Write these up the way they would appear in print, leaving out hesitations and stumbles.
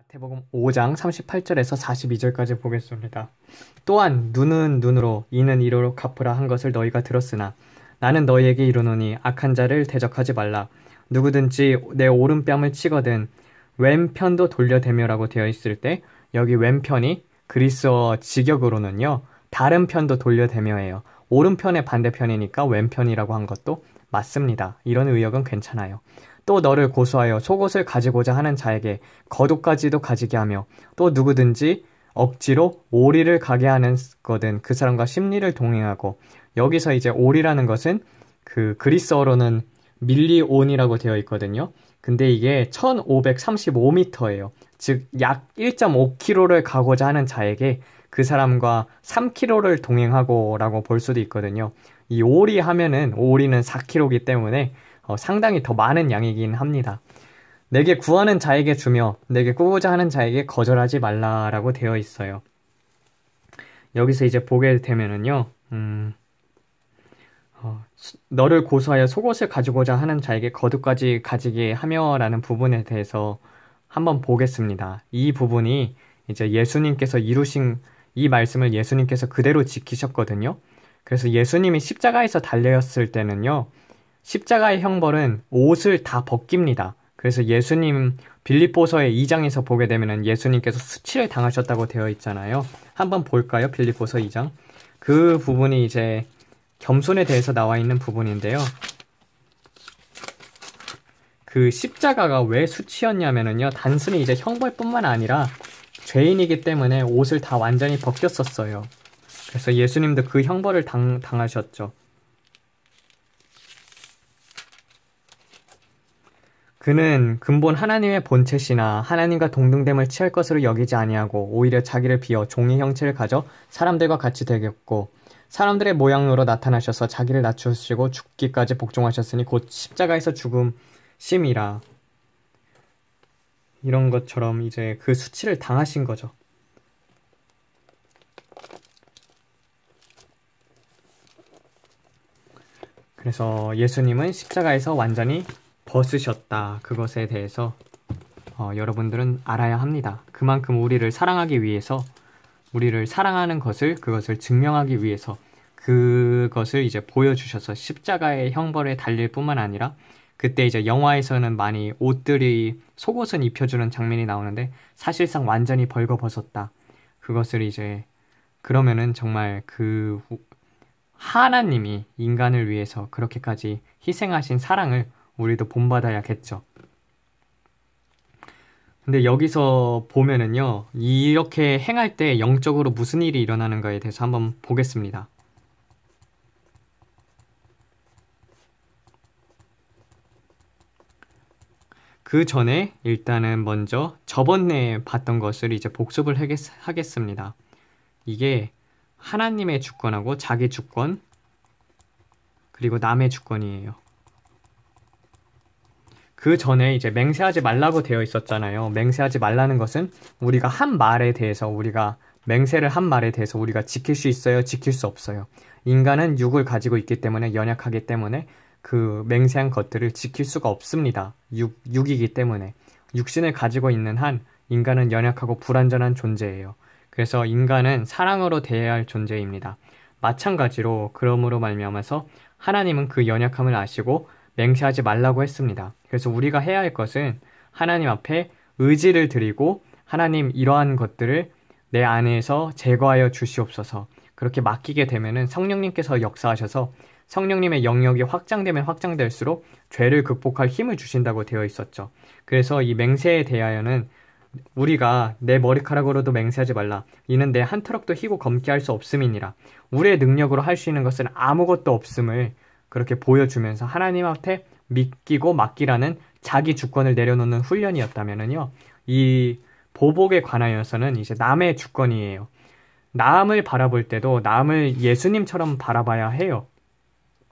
마태복음 5장 38절에서 42절까지 보겠습니다. 또한 눈은 눈으로 이는 이로 갚으라 한 것을 너희가 들었으나 나는 너희에게 이르노니 악한 자를 대적하지 말라. 누구든지 내 오른뺨을 치거든 왼편도 돌려대며라고 되어 있을 때 여기 왼편이 그리스어 직역으로는요 다른 편도 돌려대며예요. 오른편의 반대편이니까 왼편이라고 한 것도 맞습니다. 이런 의역은 괜찮아요. 또 너를 고소하여 속옷을 가지고자 하는 자에게 겉옷까지도 가지게 하며 또 누구든지 억지로 오리를 가게 하는 거든 그 사람과 심리를 동행하고, 여기서 이제 오리라는 것은 그 그리스어로는 밀리온이라고 되어 있거든요. 근데 이게 1535m예요. 즉 약 1.5km를 가고자 하는 자에게 그 사람과 3km를 동행하고 라고 볼 수도 있거든요. 이 오리 하면은 오리는 4km이기 때문에 상당히 더 많은 양이긴 합니다. 내게 구하는 자에게 주며 내게 꾸고자 하는 자에게 거절하지 말라라고 되어 있어요. 여기서 이제 보게 되면은요, 너를 고소하여 속옷을 가지고자 하는 자에게 겉옷까지 가지게 하며라는 부분에 대해서 한번 보겠습니다. 이 부분이 이제 예수님께서 이루신 이 말씀을 예수님께서 그대로 지키셨거든요. 그래서 예수님이 십자가에서 달렸을 때는요, 십자가의 형벌은 옷을 다 벗깁니다. 그래서 예수님 빌립보서의 2장에서 보게 되면 예수님께서 수치를 당하셨다고 되어 있잖아요. 한번 볼까요? 빌립보서 2장. 그 부분이 이제 겸손에 대해서 나와 있는 부분인데요. 그 십자가가 왜 수치였냐면요, 단순히 이제 형벌뿐만 아니라 죄인이기 때문에 옷을 다 완전히 벗겼었어요. 그래서 예수님도 그 형벌을 당하셨죠. 그는 근본 하나님의 본체시나 하나님과 동등됨을 취할 것으로 여기지 아니하고 오히려 자기를 비어 종의 형체를 가져 사람들과 같이 되겠고 사람들의 모양으로 나타나셔서 자기를 낮추시고 죽기까지 복종하셨으니 곧 십자가에서 죽음심이라. 이런 것처럼 이제 그 수치를 당하신 거죠. 그래서 예수님은 십자가에서 완전히 벗으셨다. 그것에 대해서 여러분들은 알아야 합니다. 그만큼 우리를 사랑하기 위해서, 우리를 사랑하는 그것을 증명하기 위해서 그것을 이제 보여주셔서 십자가의 형벌에 달릴 뿐만 아니라, 그때 이제 영화에서는 많이 옷들이 속옷은 입혀주는 장면이 나오는데 사실상 완전히 벌거벗었다. 그것을 이제 그러면은 정말 그 하나님이 인간을 위해서 그렇게까지 희생하신 사랑을 우리도 본받아야겠죠. 근데 여기서 보면은요, 이렇게 행할 때 영적으로 무슨 일이 일어나는가에 대해서 한번 보겠습니다. 그 전에 일단은 먼저 저번에 봤던 것을 이제 복습을 하겠습니다. 이게 하나님의 주권하고 자기 주권, 그리고 남의 주권이에요. 그 전에 이제 맹세하지 말라고 되어 있었잖아요. 맹세하지 말라는 것은 우리가 한 말에 대해서, 우리가 맹세를 한 말에 대해서 우리가 지킬 수 있어요, 지킬 수 없어요. 인간은 육을 가지고 있기 때문에, 연약하기 때문에 그 맹세한 것들을 지킬 수가 없습니다. 육이기 때문에. 육신을 가지고 있는 한 인간은 연약하고 불완전한 존재예요. 그래서 인간은 사랑으로 대해야 할 존재입니다. 마찬가지로 그러므로 말미암아서 하나님은 그 연약함을 아시고 맹세하지 말라고 했습니다. 그래서 우리가 해야 할 것은 하나님 앞에 의지를 드리고, 하나님 이러한 것들을 내 안에서 제거하여 주시옵소서. 그렇게 맡기게 되면은 성령님께서 역사하셔서 성령님의 영역이 확장되면 확장될수록 죄를 극복할 힘을 주신다고 되어 있었죠. 그래서 이 맹세에 대하여는 우리가 내 머리카락으로도 맹세하지 말라. 이는 내 한 터럭도 희고 검게 할 수 없음이니라. 우리의 능력으로 할 수 있는 것은 아무것도 없음을 그렇게 보여주면서 하나님 앞에 믿기고 맡기라는 자기 주권을 내려놓는 훈련이었다면은요, 이 보복에 관하여서는 이제 남의 주권이에요. 남을 바라볼 때도 남을 예수님처럼 바라봐야 해요.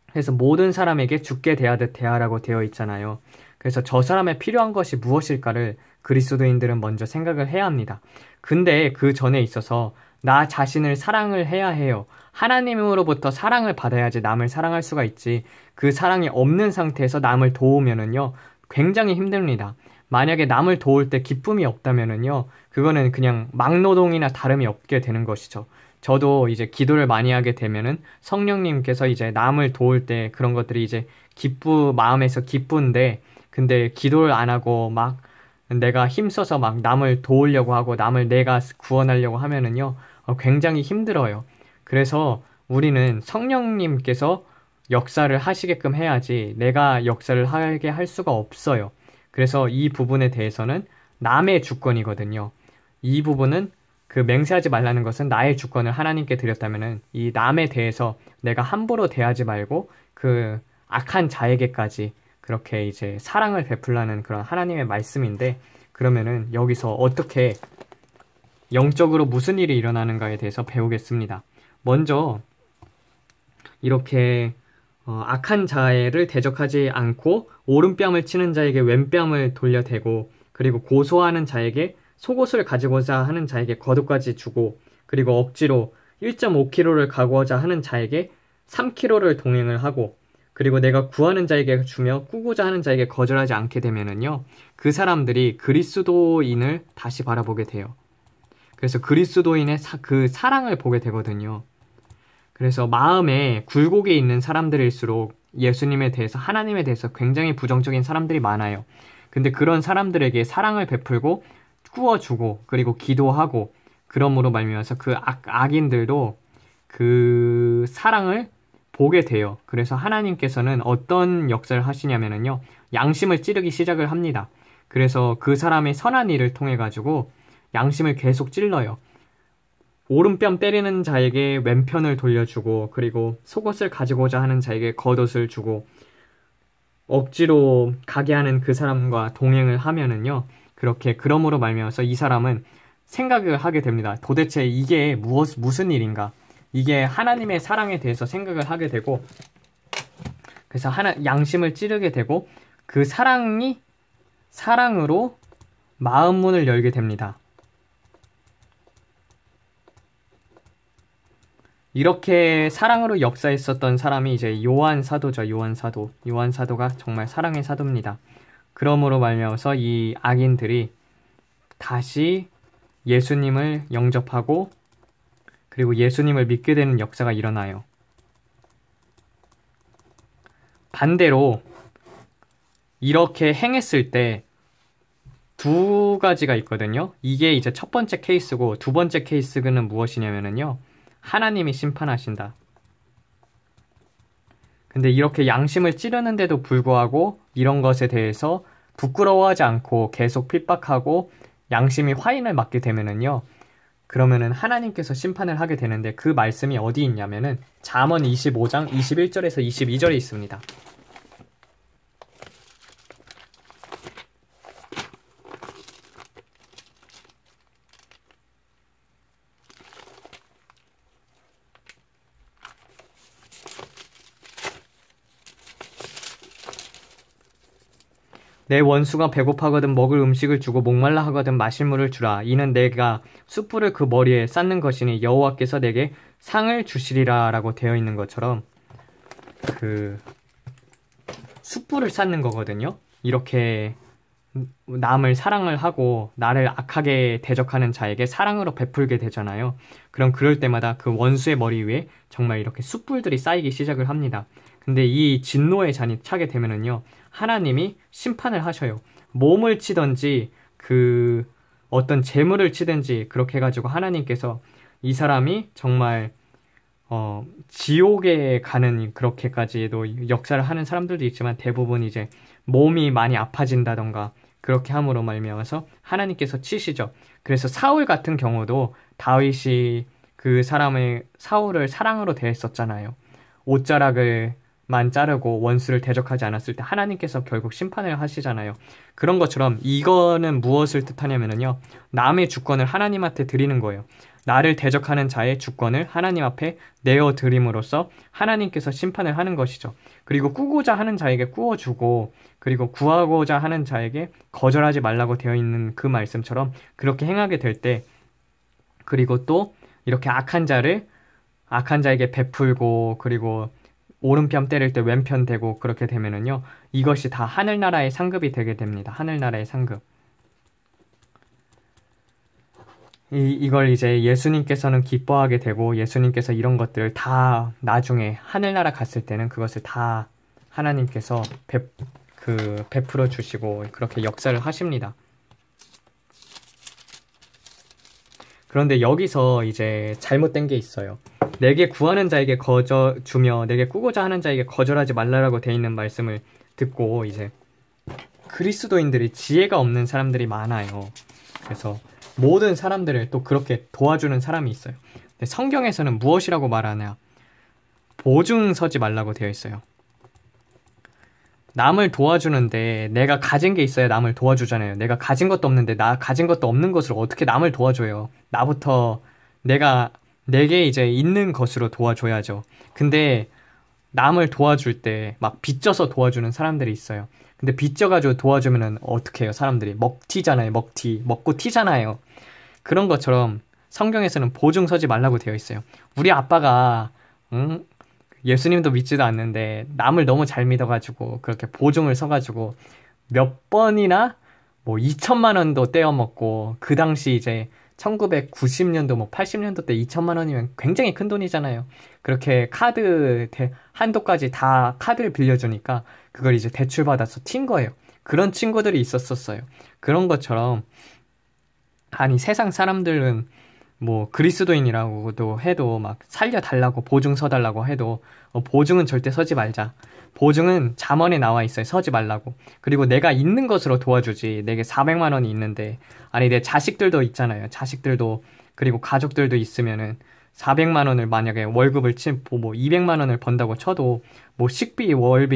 그래서 모든 사람에게 주께 대하듯 대하라고 되어 있잖아요. 그래서 저 사람의 필요한 것이 무엇일까를 그리스도인들은 먼저 생각을 해야 합니다. 근데 그 전에 있어서 나 자신을 사랑을 해야 해요. 하나님으로부터 사랑을 받아야지 남을 사랑할 수가 있지. 그 사랑이 없는 상태에서 남을 도우면은요, 굉장히 힘듭니다. 만약에 남을 도울 때 기쁨이 없다면은요, 그거는 그냥 막노동이나 다름이 없게 되는 것이죠. 저도 이제 기도를 많이 하게 되면은 성령님께서 이제 남을 도울 때 그런 것들이 이제 마음에서 기쁜데, 근데 기도를 안 하고 막 내가 힘써서 막 남을 도우려고 하고 남을 내가 구원하려고 하면은요, 굉장히 힘들어요. 그래서 우리는 성령님께서 역사를 하시게끔 해야지 내가 역사를 하게 할 수가 없어요. 그래서 이 부분에 대해서는 남의 주권이거든요. 이 부분은 그 맹세하지 말라는 것은 나의 주권을 하나님께 드렸다면은 이 남에 대해서 내가 함부로 대하지 말고 그 악한 자에게까지 그렇게 이제 사랑을 베풀라는 그런 하나님의 말씀인데, 그러면은 여기서 어떻게 영적으로 무슨 일이 일어나는가에 대해서 배우겠습니다. 먼저 이렇게 악한 자를 대적하지 않고 오른뺨을 치는 자에게 왼뺨을 돌려대고, 그리고 고소하는 자에게 속옷을 가지고자 하는 자에게 겉옷까지 주고, 그리고 억지로 1.5kg를 가고자 하는 자에게 3kg를 동행을 하고, 그리고 내가 구하는 자에게 주며 꾸고자 하는 자에게 거절하지 않게 되면은요, 그 사람들이 그리스도인을 다시 바라보게 돼요. 그래서 그리스도인의 그 사랑을 보게 되거든요. 그래서 마음에 굴곡이 있는 사람들일수록 예수님에 대해서, 하나님에 대해서 굉장히 부정적인 사람들이 많아요. 근데 그런 사람들에게 사랑을 베풀고 꾸어주고 그리고 기도하고, 그러므로 말미암아서 그 악인들도 그 사랑을 보게 돼요. 그래서 하나님께서는 어떤 역사를 하시냐면요, 양심을 찌르기 시작을 합니다. 그래서 그 사람의 선한 일을 통해 가지고 양심을 계속 찔러요. 오른뺨 때리는 자에게 왼편을 돌려주고, 그리고 속옷을 가지고자 하는 자에게 겉옷을 주고, 억지로 가게 하는 그 사람과 동행을 하면은요, 그렇게 그럼으로 말미암아서 이 사람은 생각을 하게 됩니다. 도대체 이게 무슨 일인가? 이게 하나님의 사랑에 대해서 생각을 하게 되고, 그래서 양심을 찌르게 되고, 그 사랑으로 마음 문을 열게 됩니다. 이렇게 사랑으로 역사했었던 사람이 이제 요한 사도죠. 요한 사도가 정말 사랑의 사도입니다. 그러므로 말미암아서 이 악인들이 다시 예수님을 영접하고, 그리고 예수님을 믿게 되는 역사가 일어나요. 반대로 이렇게 행했을 때 두 가지가 있거든요. 이게 이제 첫 번째 케이스고, 두 번째 케이스는 무엇이냐면요, 하나님이 심판하신다. 근데 이렇게 양심을 찌르는데도 불구하고 이런 것에 대해서 부끄러워하지 않고 계속 핍박하고 양심이 화인을 맞게 되면은요, 그러면은 하나님께서 심판을 하게 되는데, 그 말씀이 어디 있냐면은 잠언 25장 21절에서 22절에 있습니다. 내 원수가 배고파거든 먹을 음식을 주고 목말라 하거든 마실 물을 주라. 이는 내가 숯불을 그 머리에 쌓는 것이니 여호와께서 내게 상을 주시리라 라고 되어 있는 것처럼, 그 숯불을 쌓는 거거든요. 이렇게 남을 사랑을 하고 나를 악하게 대적하는 자에게 사랑으로 베풀게 되잖아요. 그럼 그럴 때마다 그 원수의 머리 위에 정말 이렇게 숯불들이 쌓이기 시작을 합니다. 근데 이 진노의 잔이 차게 되면은요, 하나님이 심판을 하셔요. 몸을 치든지 그 어떤 재물을 치든지 그렇게 해가지고 하나님께서 이 사람이 정말 지옥에 가는 그렇게까지도 역사를 하는 사람들도 있지만, 대부분 이제 몸이 많이 아파진다던가 그렇게 함으로 말미암아서 하나님께서 치시죠. 그래서 사울 같은 경우도 다윗이 그 사울을 사랑으로 대했었잖아요. 옷자락을만 자르고 원수를 대적하지 않았을 때 하나님께서 결국 심판을 하시잖아요. 그런 것처럼 이거는 무엇을 뜻하냐면요, 남의 주권을 하나님한테 드리는 거예요. 나를 대적하는 자의 주권을 하나님 앞에 내어드림으로써 하나님께서 심판을 하는 것이죠. 그리고 꾸고자 하는 자에게 꾸어주고, 그리고 구하고자 하는 자에게 거절하지 말라고 되어 있는 그 말씀처럼 그렇게 행하게 될 때, 그리고 또 이렇게 악한 자에게 베풀고, 그리고 오른편 때릴 때 왼편 대고 그렇게 되면은요. 이것이 다 하늘나라의 상급이 되게 됩니다. 하늘나라의 상급. 이걸 이제 예수님께서는 기뻐하게 되고 예수님께서 이런 것들을 다 나중에 하늘나라 갔을 때는 그것을 다 하나님께서 베풀어 주시고 그렇게 역사를 하십니다. 그런데 여기서 이제 잘못된 게 있어요. 내게 구하는 자에게 주며 내게 꾸고자 하는 자에게 거절하지 말라라고 돼 있는 말씀을 듣고 이제 그리스도인들이 지혜가 없는 사람들이 많아요. 그래서 모든 사람들을 또 그렇게 도와주는 사람이 있어요. 근데 성경에서는 무엇이라고 말하냐? 보증 서지 말라고 되어 있어요. 남을 도와주는데 내가 가진 게 있어야 남을 도와주잖아요. 내가 가진 것도 없는데 나 가진 것도 없는 것을 어떻게 남을 도와줘요? 나부터 내게 이제 있는 것으로 도와줘야죠. 근데 남을 도와줄 때 막 빚져서 도와주는 사람들이 있어요. 근데 빚져가지고 도와주면은 어떻게 해요? 사람들이 먹튀잖아요. 먹고 튀잖아요. 그런 것처럼 성경에서는 보증 서지 말라고 되어 있어요. 우리 아빠가 예수님도 믿지도 않는데 남을 너무 잘 믿어가지고 그렇게 보증을 서가지고 몇 번이나 뭐 2천만 원도 떼어먹고 그 당시 이제 1990년도 뭐 80년도 때 2천만 원이면 굉장히 큰 돈이잖아요. 그렇게 카드 한도까지 다 카드를 빌려주니까 그걸 이제 대출받아서 튄 거예요. 그런 친구들이 있었어요. 그런 것처럼 아니 세상 사람들은 뭐 그리스도인이라고도 해도 막 살려달라고 보증 서달라고 해도 보증은 절대 서지 말자. 보증은 잠언에 나와 있어요. 서지 말라고. 그리고 내가 있는 것으로 도와주지. 내게 400만 원이 있는데 아니 내 자식들도 있잖아요. 자식들도 그리고 가족들도 있으면은 400만 원을 만약에 월급을 뭐 200만 원을 번다고 쳐도 뭐 식비 먹을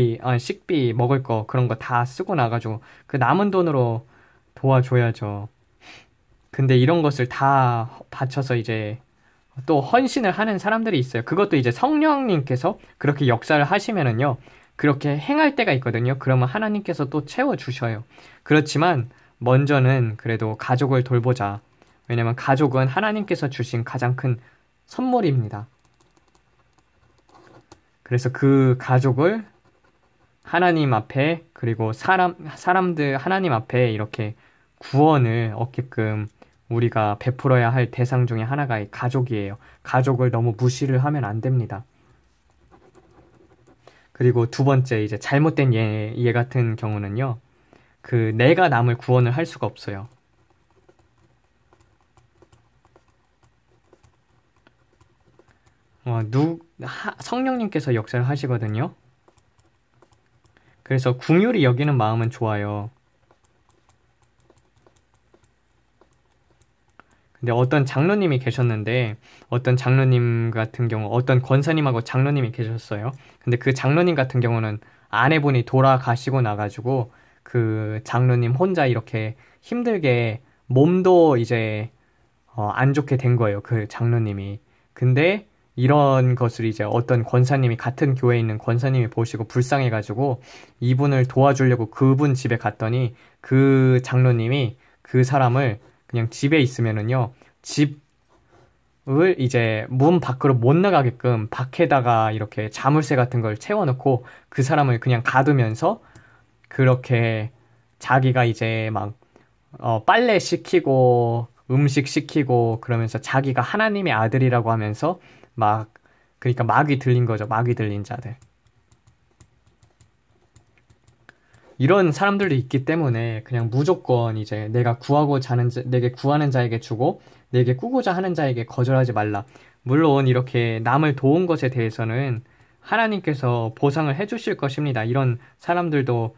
거 그런 거 다 쓰고 나가지고 그 남은 돈으로 도와줘야죠. 근데 이런 것을 다 바쳐서 이제 또 헌신을 하는 사람들이 있어요. 그것도 이제 성령님께서 그렇게 역사를 하시면은요. 그렇게 행할 때가 있거든요. 그러면 하나님께서 또 채워주셔요. 그렇지만 먼저는 그래도 가족을 돌보자. 왜냐면 가족은 하나님께서 주신 가장 큰 선물입니다. 그래서 그 가족을 하나님 앞에 그리고 사람들 하나님 앞에 이렇게 구원을 얻게끔 우리가 베풀어야 할 대상 중에 하나가 가족이에요. 가족을 너무 무시를 하면 안 됩니다. 그리고 두 번째 이제 잘못된 얘 같은 경우는요. 내가 남을 구원을 할 수가 없어요. 성령님께서 역사를 하시거든요. 그래서 긍휼히 여기는 마음은 좋아요. 근데 어떤 장로님이 계셨는데 어떤 장로님 같은 경우 어떤 권사님하고 장로님이 계셨어요. 근데 그 장로님 같은 경우는 아내분이 돌아가시고 나가지고 그 장로님 혼자 이렇게 힘들게 몸도 이제 안 좋게 된 거예요. 그 장로님이. 근데 이런 것을 이제 어떤 권사님이 같은 교회에 있는 권사님이 보시고 불쌍해가지고 이분을 도와주려고 그분 집에 갔더니 그 장로님이 그 사람을 그냥 집에 있으면은요, 집을 이제 문 밖으로 못 나가게끔 밖에다가 이렇게 자물쇠 같은 걸 채워놓고 그 사람을 그냥 가두면서 그렇게 자기가 이제 막, 빨래 시키고 음식 시키고 그러면서 자기가 하나님의 아들이라고 하면서 그러니까 마귀 들린 거죠. 마귀 들린 자들. 이런 사람들도 있기 때문에 그냥 무조건 이제 내게 구하는 자에게 주고 내게 꾸고자 하는 자에게 거절하지 말라. 물론 이렇게 남을 도운 것에 대해서는 하나님께서 보상을 해주실 것입니다. 이런 사람들도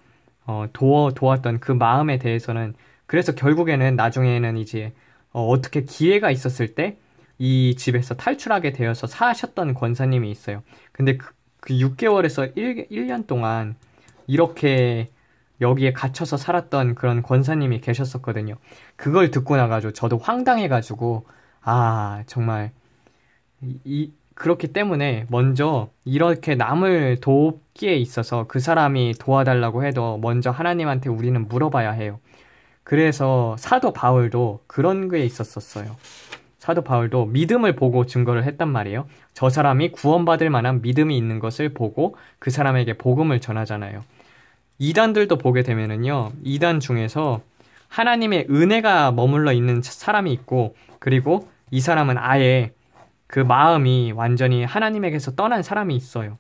도왔던 그 마음에 대해서는 그래서 결국에는 나중에는 이제 어떻게 기회가 있었을 때 이 집에서 탈출하게 되어서 사셨던 권사님이 있어요. 근데 그 6개월에서 1년 동안 이렇게 여기에 갇혀서 살았던 그런 권사님이 계셨었거든요. 그걸 듣고 나가지고 저도 황당해가지고 정말 그렇기 때문에 먼저 이렇게 남을 돕기에 있어서 그 사람이 도와달라고 해도 먼저 하나님한테 우리는 물어봐야 해요. 그래서 사도 바울도 그런 게 있었어요. 사도 바울도 믿음을 보고 증거를 했단 말이에요. 저 사람이 구원받을 만한 믿음이 있는 것을 보고 그 사람에게 복음을 전하잖아요. 이단들도 보게 되면은요, 이단 중에서 하나님의 은혜가 머물러 있는 사람이 있고, 그리고 이 사람은 아예 그 마음이 완전히 하나님에게서 떠난 사람이 있어요.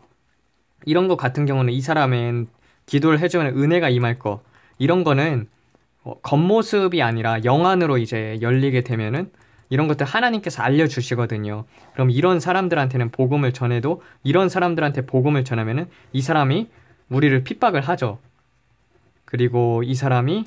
이런 것 같은 경우는 이 사람은 기도를 해주면 은혜가 임할 거, 이런 거는 겉모습이 아니라 영안으로 이제 열리게 되면은 이런 것들 하나님께서 알려주시거든요. 그럼 이런 사람들한테는 복음을 전해도, 이런 사람들한테 복음을 전하면은 이 사람이 우리를 핍박을 하죠. 그리고 이 사람은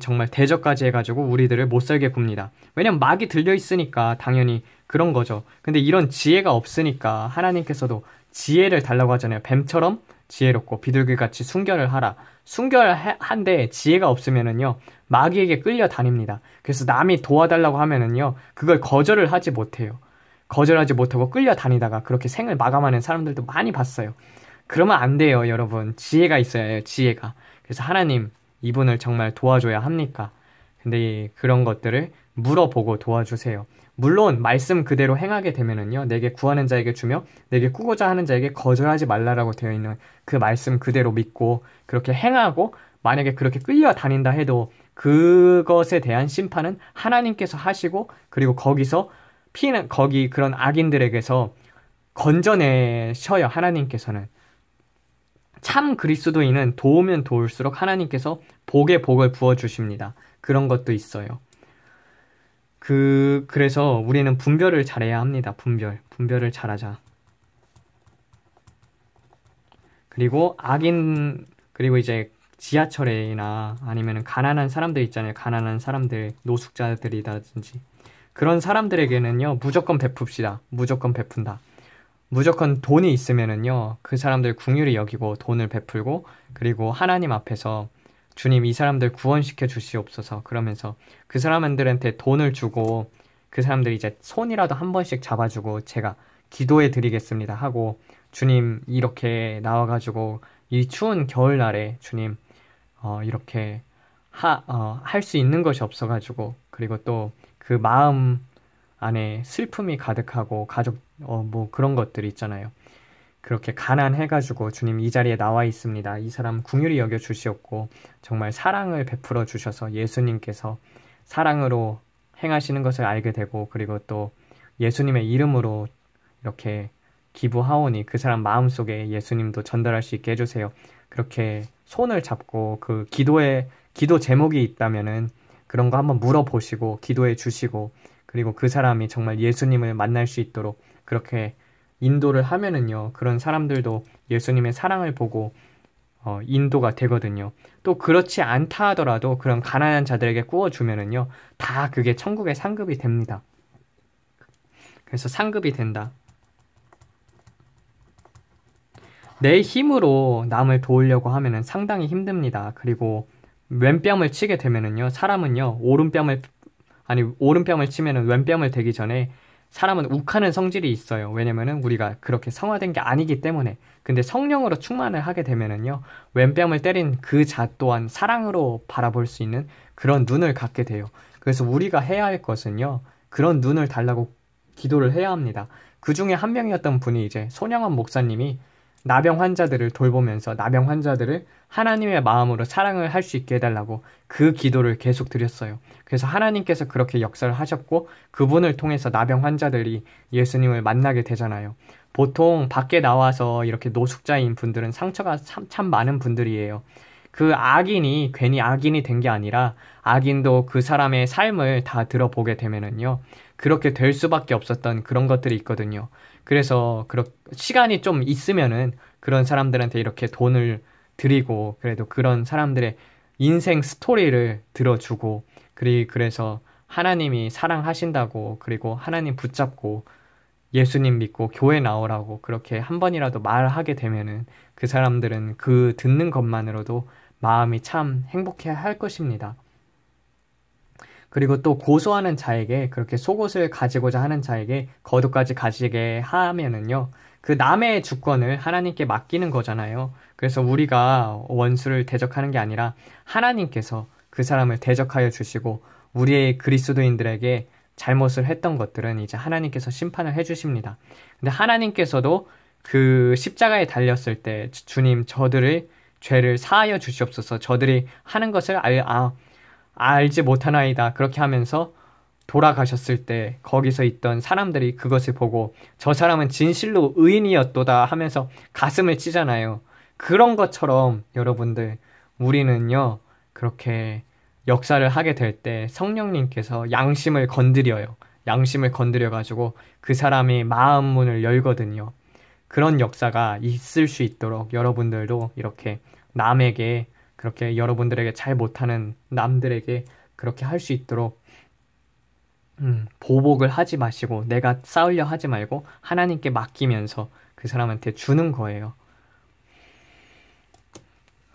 정말 대적까지 해가지고 우리들을 못살게 굽니다. 왜냐면 막이 들려있으니까 당연히 그런 거죠. 근데 이런 지혜가 없으니까 하나님께서도 지혜를 달라고 하잖아요. 뱀처럼 지혜롭고 비둘기같이 순결을 하라. 순결한데 지혜가 없으면은요, 마귀에게 끌려다닙니다. 그래서 남이 도와달라고 하면은요, 그걸 거절을 하지 못해요. 거절하지 못하고 끌려다니다가 그렇게 생을 마감하는 사람들도 많이 봤어요. 그러면 안 돼요, 여러분. 지혜가 있어야 해요, 지혜가. 그래서 하나님, 이분을 정말 도와줘야 합니까? 근데 그런 것들을 물어보고 도와주세요. 물론 말씀 그대로 행하게 되면은요, 내게 구하는 자에게 주며 내게 꾸고자 하는 자에게 거절하지 말라라고 되어 있는 그 말씀 그대로 믿고 그렇게 행하고, 만약에 그렇게 끌려다닌다 해도 그것에 대한 심판은 하나님께서 하시고, 그리고 거기서 거기 그런 악인들에게서 건져내셔요. 하나님께서는. 참 그리스도인은 도우면 도울수록 하나님께서 복에 복을 부어주십니다. 그런 것도 있어요. 그래서 우리는 분별을 잘해야 합니다. 분별을 잘하자. 그리고 그리고 이제 지하철이나 아니면 가난한 사람들 있잖아요. 가난한 사람들, 노숙자들이라든지. 그런 사람들에게는요, 무조건 베풉시다. 무조건 베푼다. 무조건 돈이 있으면은요, 그 사람들 긍휼히 여기고 돈을 베풀고, 그리고 하나님 앞에서 주님, 이 사람들 구원시켜 주시옵소서 그러면서 그 사람들한테 돈을 주고, 그 사람들이 이제 손이라도 한 번씩 잡아주고 제가 기도해 드리겠습니다 하고, 주님, 이렇게 나와가지고 이 추운 겨울날에 주님 이렇게 할 수 있는 것이 없어가지고, 그리고 또 그 마음 안에 슬픔이 가득하고 가족 뭐 그런 것들이 있잖아요. 그렇게 가난해가지고 주님, 이 자리에 나와 있습니다. 이 사람 긍휼히 여겨 주시옵고 정말 사랑을 베풀어 주셔서 예수님께서 사랑으로 행하시는 것을 알게 되고, 그리고 또 예수님의 이름으로 이렇게 기부하오니 그 사람 마음속에 예수님도 전달할 수 있게 해주세요. 그렇게 손을 잡고 그 기도 제목이 있다면은 그런 거 한번 물어보시고 기도해 주시고, 그리고 그 사람이 정말 예수님을 만날 수 있도록 그렇게 인도를 하면은요, 그런 사람들도 예수님의 사랑을 보고 인도가 되거든요. 또 그렇지 않다 하더라도 그런 가난한 자들에게 구워주면은요, 다 그게 천국의 상급이 됩니다. 그래서 상급이 된다. 내 힘으로 남을 도우려고 하면은 상당히 힘듭니다. 그리고 왼뺨을 치게 되면은요, 사람은요, 오른뺨을 치면은 왼뺨을 대기 전에 사람은 욱하는 성질이 있어요. 왜냐면은 우리가 그렇게 성화된 게 아니기 때문에. 근데 성령으로 충만을 하게 되면은요, 왼뺨을 때린 그 자 또한 사랑으로 바라볼 수 있는 그런 눈을 갖게 돼요. 그래서 우리가 해야 할 것은요, 그런 눈을 달라고 기도를 해야 합니다. 그 중에 한 명이었던 분이 이제 손영원 목사님이 나병 환자들을 돌보면서 나병 환자들을 하나님의 마음으로 사랑을 할 수 있게 해달라고 그 기도를 계속 드렸어요. 그래서 하나님께서 그렇게 역사를 하셨고, 그분을 통해서 나병 환자들이 예수님을 만나게 되잖아요. 보통 밖에 나와서 이렇게 노숙자인 분들은 상처가 참 많은 분들이에요. 그 악인이 괜히 악인이 된 게 아니라 악인도 그 사람의 삶을 다 들어보게 되면은요, 그렇게 될 수밖에 없었던 그런 것들이 있거든요. 그래서 시간이 좀 있으면은 그런 사람들한테 이렇게 돈을 드리고, 그래도 그런 사람들의 인생 스토리를 들어주고, 그래서 하나님이 사랑하신다고, 그리고 하나님 붙잡고 예수님 믿고 교회 나오라고 그렇게 한 번이라도 말하게 되면은 그 사람들은 그 듣는 것만으로도 마음이 참 행복해 할 것입니다. 그리고 또 고소하는 자에게, 그렇게 속옷을 가지고자 하는 자에게 거두까지 가지게 하면은요, 그 남의 주권을 하나님께 맡기는 거잖아요. 그래서 우리가 원수를 대적하는 게 아니라 하나님께서 그 사람을 대적하여 주시고 우리의 그리스도인들에게 잘못을 했던 것들은 이제 하나님께서 심판을 해주십니다. 근데 하나님께서도 그 십자가에 달렸을 때 주님 저들의 죄를 사하여 주시옵소서, 저들이 하는 것을 알지 못하나이다 그렇게 하면서 돌아가셨을 때 거기서 있던 사람들이 그것을 보고 저 사람은 진실로 의인이었도다 하면서 가슴을 찌잖아요. 그런 것처럼 여러분들, 우리는요 그렇게 역사를 하게 될 때 성령님께서 양심을 건드려요. 양심을 건드려가지고 그 사람이 마음 문을 열거든요. 그런 역사가 있을 수 있도록 여러분들도 이렇게 남에게, 그렇게 여러분들에게 잘 못하는 남들에게 그렇게 할 수 있도록 보복을 하지 마시고 내가 싸우려 하지 말고 하나님께 맡기면서 그 사람한테 주는 거예요.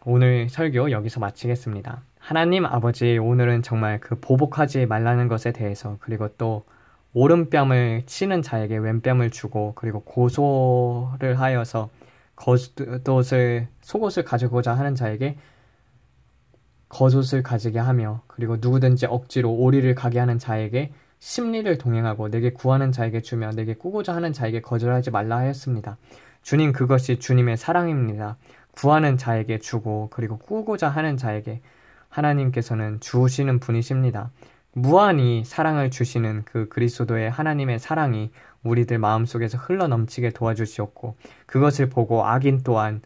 오늘 설교 여기서 마치겠습니다. 하나님 아버지, 오늘은 정말 그 보복하지 말라는 것에 대해서, 그리고 또 오른뺨을 치는 자에게 왼뺨을 주고, 그리고 고소를 하여서 속옷을 가지고자 하는 자에게 겉옷을 가지게 하며, 그리고 누구든지 억지로 오리를 가게 하는 자에게 심리를 동행하고 내게 구하는 자에게 주며 내게 꾸고자 하는 자에게 거절하지 말라 하였습니다. 주님, 그것이 주님의 사랑입니다. 구하는 자에게 주고 그리고 꾸고자 하는 자에게 하나님께서는 주시는 분이십니다. 무한히 사랑을 주시는 그 그리스도의 하나님의 사랑이 우리들 마음속에서 흘러넘치게 도와주시옵고, 그것을 보고 악인 또한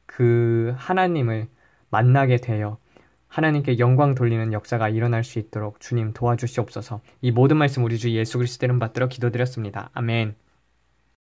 그 하나님을 만나게 되어 하나님께 영광 돌리는 역사가 일어날 수 있도록 주님 도와주시옵소서. 이 모든 말씀 우리 주 예수 그리스도 이름 받들어 기도드렸습니다. 아멘.